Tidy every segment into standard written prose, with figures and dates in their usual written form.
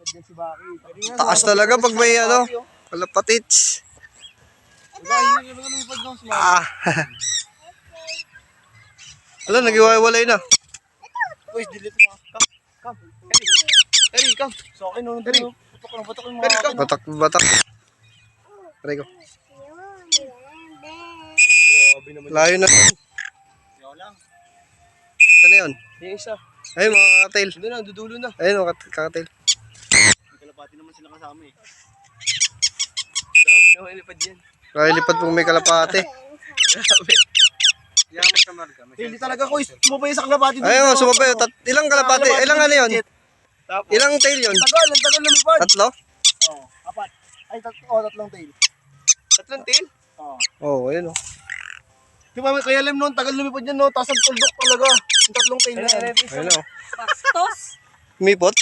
dyan si Baki. Taas talaga pag may ano, kalapatits. Ah. Alam, nagiwalay na. Boys, delete mo. Come. Eri, come. So, akin nung dito. Batak yung mga akin. Batak. Aray ko. Grabe naman. Layo na. Yaw lang. Ano yun? Yung isa. Ayun, mga kakatail. Doon na, dudulo na. Ayun, mga kakatail. May kalapati naman sila kasama eh. Grabe naman ilipad yan. Kaya lipat pong may kalapate. Grabe. Yaman sa marga. Hindi talaga ko. Sumabay sa kalapati dito. Ayun, sumabay. Ilang kalapate? Ilang ano yun? Ilang tail yun? Ang tagal lumipad. Tatlo? Oo, apat. Ay, tatlong tail. Tatlong tail? Oo. Oo, ayun o. Di ba, kaya alam noon, tagal lumipad yan, no? Tapos ang tuldok talaga. Yung tatlong tail na yan. Ayun o. Bastos? Umipot?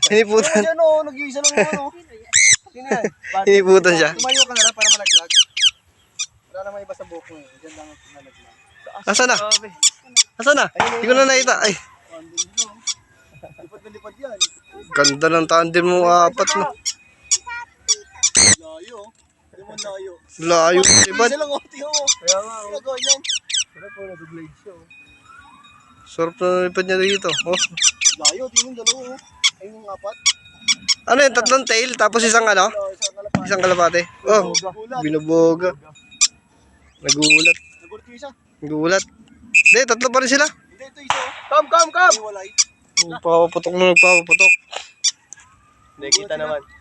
Hiniputan. Ano yan, no? Nag-iisa lang yung ano. Sino yan? Hiniputan siya. Tumayo ka na lang para malaglag. Wala namang iba sa buko eh. Diyan lang ang malaglag. Nasaan na? Grabe. Nasaan na? Hindi ko na nakita. Ay, Andun no? Lipad na lipad yan. ganda ng tandem mo apat na. Layo. Hindi mo layo. Layo lipat. Isa lang oti ho. Kaya nga. Ginagawa yan. Sarap po, nag-glade siya. Sarap na lipat niya dito. Oh. Layo, tingin dalawa. Ayun yung apat. Ano yun? Tatlong tail tapos isang ano? Isang kalapate. Oh, binuboga. Nagulat. Nagulat yung isa. Nagulat. Hindi, tatlo pa rin sila. Hindi, ito isa. Come! Walay. Nagpapaputok na nagpapaputok. Hindi,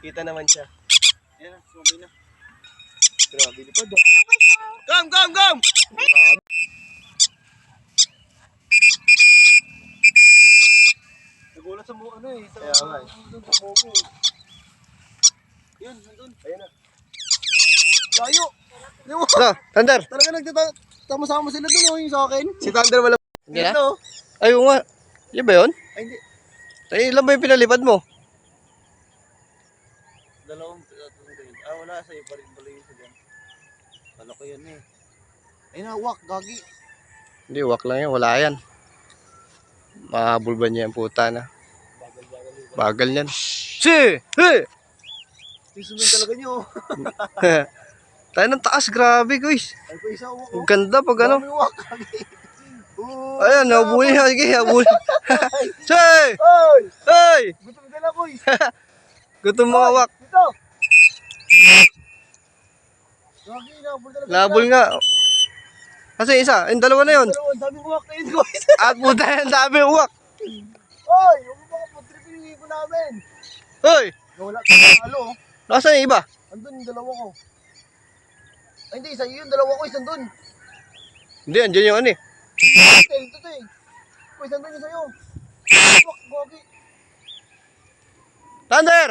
kita naman siya. Ayan na, sumabay na. Grabe, lipad ah. Come! Nagulat sa mga ano eh. Kaya nga eh. Sa mogo. Yun, nandun. Ayan na. Layo. Di mo. Ano? Thunder? Talaga nagtatama-sama sila dun oh, yung sa akin. Si Thunder wala. Hindi na? Ito. Ay, nga. Yan ba yun? Ay, hindi. Ay, ilan ba yung pinalipad mo? Dalawang tatlong. Wala sa'yo pa rin pala yun sa dyan. Kala ko yan eh. Ay nawak, gagi. Hindi, wak lang yan. Wala yan. Mahabol ba niya yung puta na? Bagal yan. Si! Hey! Tisumin talaga nyo. Tayo ng taas. Grabe, guys. Ay pa isa uwak. Ang ganda pag ano. Dami uwak, gagi. Ayan, nabuli na. Sige, nabuli. Si! Oy! Hey! Gutom ka na, boy. Gutom mga wak. Dito. Gagi, nabol talaga. Labol nga. Kasi isa, yung dalawa na yun. Ang dami uwak na yun, boy. At puta yan, dami uwak. Oy, huwag mo mga pag-trip yung hipo namin. Hoy! Wala ka na halo. Nasaan yung iba? Andun yung dalawa ko. Ay hindi, isa yun, dalawa ko, isang dun. Hindi, andyan yung ano eh. Ito to eh. Uy, isang dun yung sa'yo. Wak, gogi. Thunder!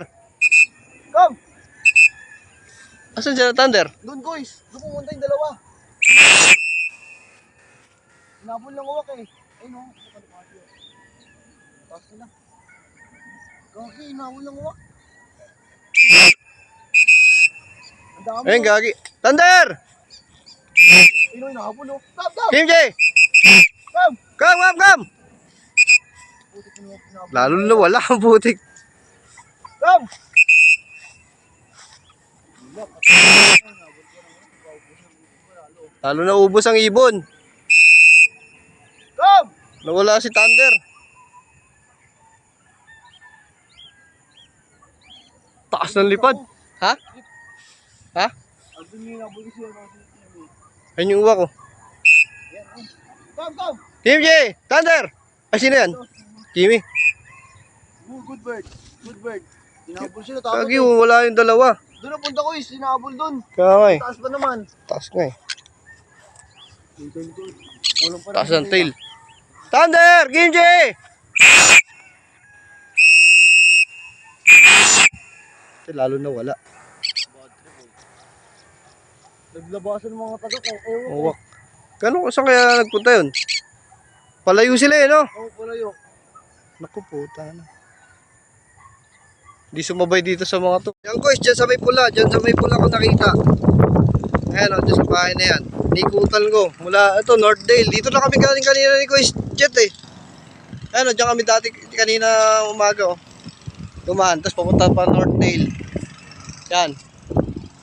Come! Asan siya Thunder? Dun, guys. Doon pumunta yung dalawa. Hinabol lang uwak eh. Ay no, taas na. Gogi, hinabol lang uwak. Ang dami. Ayun, gagi. Thunder! Ay no, hinabol oh. Come! Team J! Come! Come! Putik mo yung hinabol. Lalo na wala ang putik. Come! Lalo na ubos ang ibon. Come! Nawala si Thunder. Taas ng lipad. Ha? Ha? Andun yung hinabol siya. Ayun yung uwa ko. Come! Team J! Thunder! Ay, sino yan? Jimmy. Oh, good bird. Hinabol sila tapos. Kagi, wala yung dalawa. Doon na punta ko is, hinabol doon. Kaya nga eh. Taas pa naman. Taas nga eh. Walang pa Taas ng tail. Thunder! Game J! Lalo na wala. Naglabasan ng mga taga ko. Ewan ko. Uwak. Gano'n saan kaya nagpunta yun? Palayo sila eh, no? Oo, palayo. Naku, puta na. Hindi sumabay dito sa mga to. Yan guys, dyan sa may pula. Dyan sa may pula ko nakita. Ayan o, dyan sa bahay na yan. Nikutan ko. Mula, ito, Northdale. Dito na kami galing kanina ni Kuya Jet eh. Ayan o, dyan kami dati kanina umaga o. Dumaan, tapos papunta pa Northdale. Yan.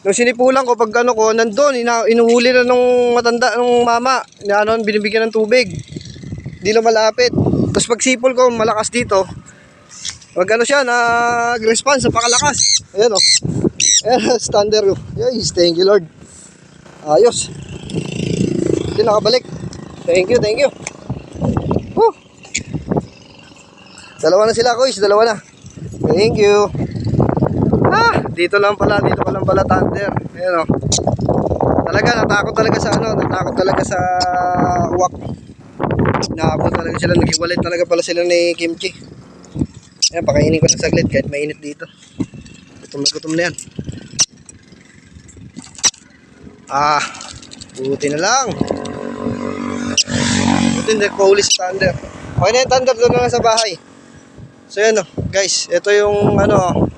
Nung sinipulan ko, pag ano ko, nandun, inuhuli na nung matanda, nung mama. Ano, binibigyan ng tubig. Di na malapit. Tapos pag sipol ko, malakas dito. Pag ano siya, nag-response, napakalakas. Ayan o. Ayan, standard ko. Yes, thank you Lord. Ayos. Hindi nakabalik. Thank you, thank you. Woo. Dalawa na sila, guys. Dalawa na. Thank you. Dito lang pala thunder. Ayan o. Talaga, natakot talaga sa ano, natakot talaga sa uwak. Naabot talaga sila, naghiwalay talaga pala sila ni Kimchi. Ayan, pakainin ko ng saglit kahit mainit dito. Gutom na gutom na yan. Buti na lang. Buti hindi ko huli sa thunder. Okay na yung thunder, doon na lang sa bahay. So yan o, guys, ito yung ano,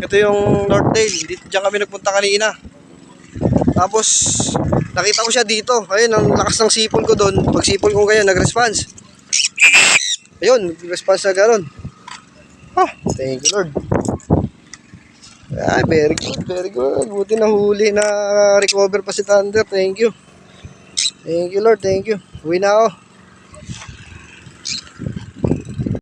ito yung Northdale. Dito dyan kami nagpunta kanina. Tapos nakita ko siya dito. Ayun, ang lakas ng sipol ko doon. Pag sipol ko ngayon, nag-response. Ayun, nag-response na gano'n. Thank you Lord. Very good, very good. Buti na huli na recover pa si Thunder. Thank you. Thank you Lord, thank you. Uwi na ako.